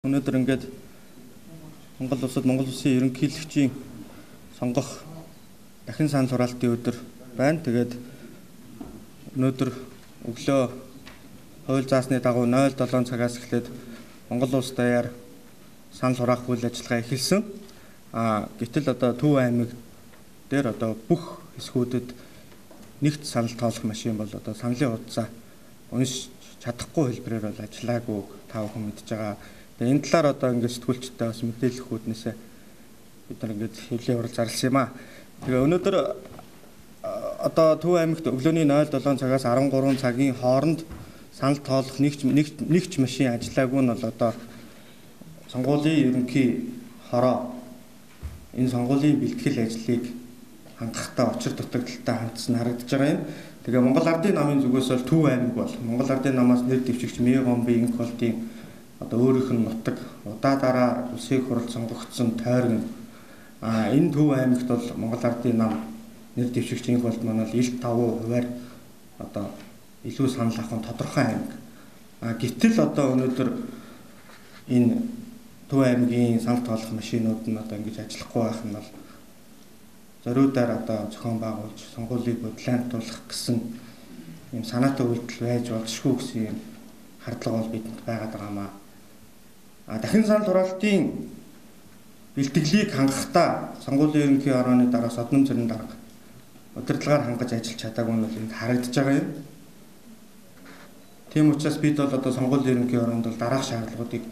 Өнөөдөр ингээд Монгол Улсын ерөнхийлөгчийн сонгох дахин санал хураалтын өдөр байна. Тэгээд өнөөдөр өглөө хууль заасны дагуу 07 цагаас эхлээд Монгол Улс даяар санал хураах үйл ажиллагаа эхэлсэн. Гэтэл одоо Төв аймаг дээр одоо бүх хэсгүүдэд нэгт санал тоолох машин бол одоо саналын хуудасаа уншиж чадахгүй хэлбэрээр бол ажиллаагүй та бүхэн мэдж байгаа. Энэ талаар одоо ингээд сэтгүүлчтэй бас мэдээлэл өгөхүүднээсээ бид нар ингээд хэвлэлийн урал зарласан юм аа. Тэгээ өнөөдөр одоо Төв аймагт өглөөний 07 цагаас 13 цагийн хооронд санал тоолох нэгч машин ажиллаагүй нь бол одоо сонгуулийн ерөнхий хороо энэ сонгуулийн бэлтгэл ажлыг хангахтаа учир дутагдaltaй хандсан харагдаж байгаа юм. Тэгээ Монгол Ардын намын зүгээс бол Төв аймаг бол Монгол Ардын намаас нэр дэвшигч Мегомби Инколтын одоо өөрийнх нь нутаг удаа улсын хурал сонгогдсон тойрог. Энэ Төв аймагт бол Монгол Ардын нам нэр дэвшигч Инколт маань бол 95%-аар одоо илүү санал авах нь тодорхой аймаг. Гэтэл одоо өнөөдөр энэ Төв аймгийн санал тоолох машинууд нь одоо ингэж ажиллахгүй байх нь бол зориудаар одоо зохион байгуулж сонгуулийг бодлооntуулах гэсэн юм санаатай үйлдэл байж болзошгүй гэсэн юм хардлага бол бидэнд байгаад байгаамаа. Дахин санал хураалтын бэлтгэлийг хангахдаа сонгуулийн ерөнхий хорооны дараа содном зэрэг дарга удирдлагаар хангаж ажиллаж чадаагүй нь бол энд харагдаж байгаа юм. Тийм учраас бид бол одоо сонгуулийн ерөнхий хороонд бол дараах шаардлагуудыг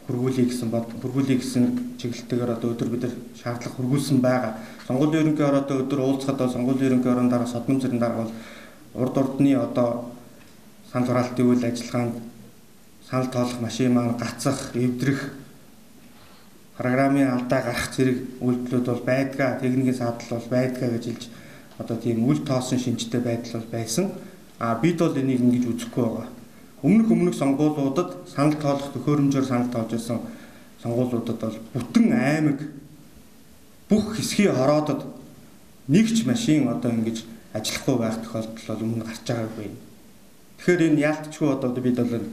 хургуулъя гэсэн чиглэлтэйгээр одоо өдөр бид нар шаардлага хургуулсан байгаа. Сонгуулийн ерөнхий хороотой өдөр уулзахад бол сонгуулийн ерөнхий хорооны дараа содном зэрэг дарга бол урд урдны одоо санал хураалтын үйл ажиллагаанд санал тоолох машин маань гацах, эвдрэх, программын алдаа гарах зэрэг үйлдэлүүд бол байдгаа, техникийн саатал бол байдгаа гэж хэлж одоо тийм үл тоосон шинжтэй байдал бол байсан. Бид бол энийг ингэж үзэхгүй байгаа. Өмнөх сонгуулиудад санал тоолох төхөөрөмжөөр санал тоолж байсан сонгуулиудад бол бүтэн аймаг бүх хэсгийн хороодод нэгч машин одоо ингэж ажиллахгүй байх тохиолдол бол өмнө гарч байгаагүй. Тэгэхээр энэ яалтчгүй одоо бид бол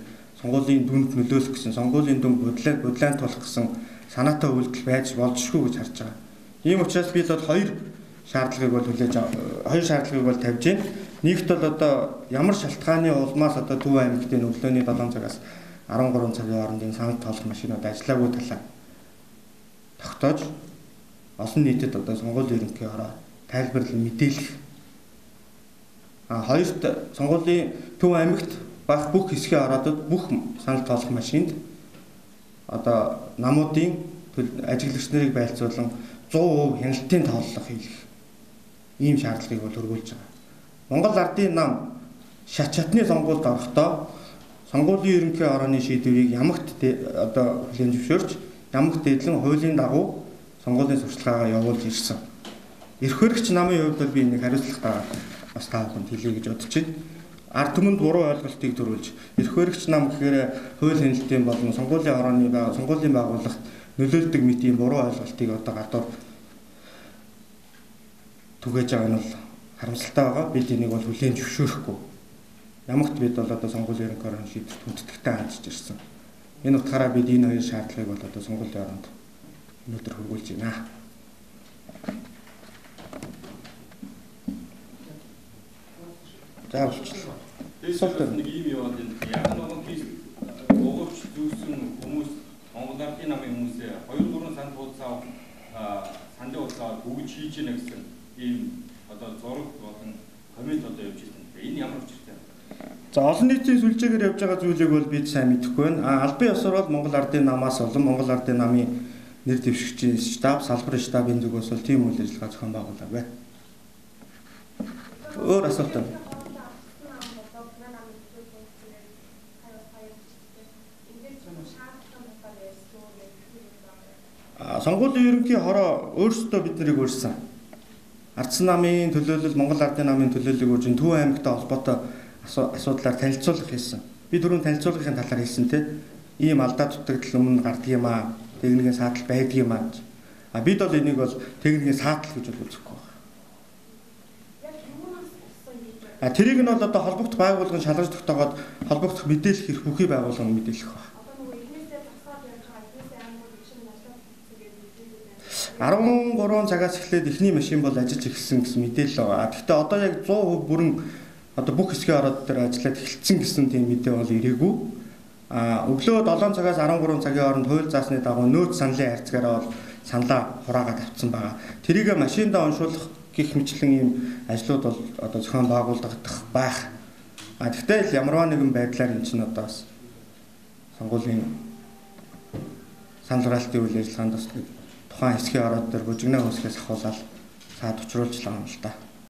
сонгуулийн дүнд нөлөөлөх гэсэн сонгуулийн дүн бодлооntуулах гэсэн санаатай үйлдэл байж болзошгүй гэж харж байгаа. Ийм учраас бид бол хоёр шаардлагыг бол тавьж байна. Нэгт бол одоо ямар шалтгааны улмаас одоо Төв аймагтын өглөөний 7 цагаас 13 цагийн хооронд энэ санал тоолох машинууд ажиллаагүй талаа тогтоож олон нийтэд одоо сонгуулийн ерөнхий хороо тайлбарлан мэдээлэх. Хоёрт сонгуулийн Төв аймагт бах бүх хэсгийн хороодод бүх санал тоолох машинд одоо намуудын ажиглагч нарыг байлцуулан 100% хяналтын тооллого хийх ийм шаардлагыг бол хөрвүүлж байгаа. Монгол Ардын нам шат чатны сонгуульд орохдоо сонгуулийн ерөнхий хорооны шийдвэрийг ямагт одоо хүлээн зөвшөөрч ямагт дэдлэн хуулийн дагуу сонгуулийн сурталчилгаагаа явуулж ирсэн. Эрх хөрөгч намын хувьд бол би энийг хариуцлагатайгаар бас та бүхэнд хэлье гэж бодож байна. Ард түмэнд буруу ойлголтыг төрүүлж эрх хөрөгч нам гэхээр хууль хяналтын болон сонгуулийн байгууллагт нөлөөлдөг мэт ийм буруу ойлголтыг одоо гадуур түгээж байгаа нь бол харамсалтай байгаа. Бид энийг бол хүлээн зөвшөөрөхгүй. Ямагт бид бол одоо сонгуулийн ерөнхий хорооны шийдвэрт хүндэтгтэй хандж ирсэн. Энэ утгаараа бид энэ хоёр шаардлагыг бол одоо сонгуулийн хороонд өнөөдөр хөрвүүлж байна. За болчихлоо. Эсвэл нэг юм яваад энэ яг нэгэн кейс гоогч зүүсэн хүмүүс Монгол Ардын намын хүмүүсээ 2-3 санд хуудасаа саналын хуудасаа бүгд хийж гинэ гэсэн ийм одоо зураг болон коммент одоо явж байна. Энэ ямар учиртай вэ? За олон нийтийн сүлжээгээр явж байгаа зүйлийг бол бид сайн мэдэхгүй байна. Албан ёсоор бол Монгол Ардын намаас болон Монгол Ардын намын нэр дэвшигчийн штаб, салбарын штабын зүгээс бол тийм үйл ажиллагаа зохион байгуулаагүй. Өөр асуулт байна. Сонгуулийн ерөнхий хороо өөрсдөө бид нарыг өөрсөн. Ардсан намын төлөөлөл, Монгол Ардын намын төлөөллийг үржин Төв аймагтай холбоотой асуудлаар танилцуулга хийсэн. Би түрүүн танилцуулгын талаар хэлсэн те. Ийм алдаа дутагдал өмнө гардаг юм аа. Техникийн саатал байдаг юм аа. Бид бол энийг бол техникийн саатал гэж бол үзэхгүй байна. Тэрийг нь бол одоо холбогдох байгууллагын шалгаж тогтоогоод холбогдох мэдээлэх эрх бүхий байгууллагын мэдээлэх байна. 13 цагаас эхлээд эхний машин бол ажиллаж эхэлсэн гэсэн мэдээлэл байгаа. Гэхдээ одоо яг 100% бүрэн одоо бүх хэсгийн ороод дээр ажиллаад эхэлсэн гэсэн тийм мэдээ бол ирээгүй. Өглөө 7 цагаас 13 цагийн хооронд хууль заасны дагуу нөөц саналын хайрцагаараа бол саналаа хураагаад авцсан байгаа. Тэрийг машиндаа уншуулах гэх мэтлэн ийм ажлууд бол одоо зохион байгуулагдах байх. Гэхдээ ямарваа нэгэн байдлаар энэ чинь одоо бас сонгуулийн санал хураалтын үйл ажиллагаанд бас тухайн хэсгийн ороод дээр бужигнаа хөөсгөөс ахуулаад саад учруулж байгаа юм л та.